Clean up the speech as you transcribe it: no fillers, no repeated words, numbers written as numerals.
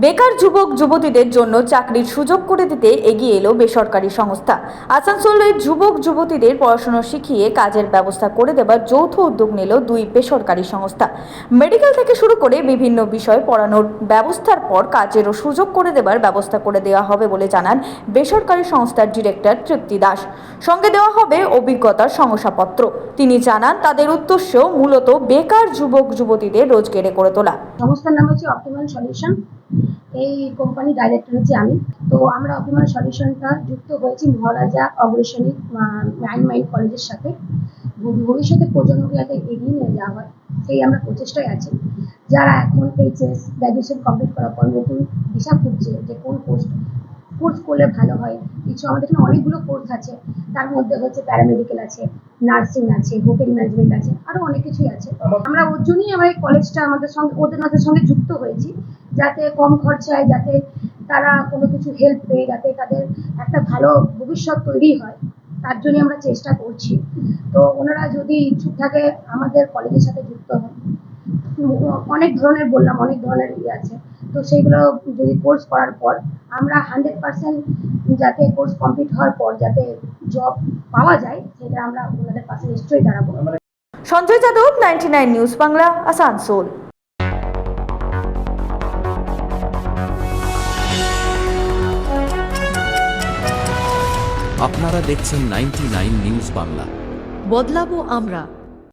বেকার যুবক যুবতীদের জন্য চাকরির সুযোগ করে দিতে এগিয়ে এলো বেসরকারি সংস্থা। আসানসোলের যুবক যুবতীদের পড়াশোনা শিখিয়ে কাজের ব্যবস্থা করে দেবার যৌথ উদ্যোগ নিল দুই বেসরকারি সংস্থা। মেডিকেল থেকে শুরু করে বিভিন্ন বিষয় পড়ানোর ব্যবস্থার পর কাজেরও সুযোগ করে দেবার ব্যবস্থা করে দেওয়া হবে বলে জানান বেসরকারি সংস্থার ডিরেক্টর তৃপ্তি দাস। সঙ্গে দেওয়া হবে অভিজ্ঞতার শংসাপত্র। তিনি জানান তাদের উদ্দেশ্য মূলত বেকার যুবক যুবতীদের রোজগারে করে তোলা। সংস্থার নাম হচ্ছে অপটিমাল সলিউশন। এই কোম্পানি ডাইরেক্টর হচ্ছে আমি। তো আমরা অপটিমাল সলিউশনটা যুক্ত হয়েছি মহারাজা অগ্রসেনী মাইন্ড কলেজের সাথে। ভবিষ্যতে প্রজন্মকে যাতে এগিয়ে নিয়ে যাওয়া হয় সেই আমরা প্রচেষ্টায় আছি। যারা এখন এইচএস গ্র্যাজুয়েশন কমপ্লিট করার পর নতুন দিশা খুঁজছে যে কোন কোর্স করলে ভালো হয়, কিছু আমাদের এখানে অনেকগুলো কোর্স আছে। তার মধ্যে হচ্ছে প্যারামেডিক্যাল আছে, নার্সিং আছে, হোটেল ম্যানেজমেন্ট আছে, আরো অনেক কিছুই আছে। আমরা ওর জন্যই আমরা এই কলেজটা ওদের সঙ্গে যুক্ত হয়েছি, যাতে কম খরচায়, যাতে তারা কোনো কিছু হেল্প পেয়ে, যাতে তাদের একটা ভালো ভবিষ্যৎ তৈরি হয়, তার জন্য আমরা চেষ্টা করছি। তো ওনারা যদি ইচ্ছুক থাকে আমাদের কলেজের সাথে যুক্ত হন, অনেক ধরনের বললাম, অনেক ধরনের আছে। তো সেইগুলো যদি কোর্স করার পর আমরা 100% যাতে কোর্স কমপ্লিট হওয়ার পর যাতে জব পাওয়া যায়, সেটা আমরা ওনাদের পাশে নিশ্চয়ই দাঁড়াবো। সঞ্জয় যাদব, 99 নিউজ বাংলা, আসানসোল। আপনারা দেখছেন 99 নিউজ বাংলা। বদলাবো আমরা।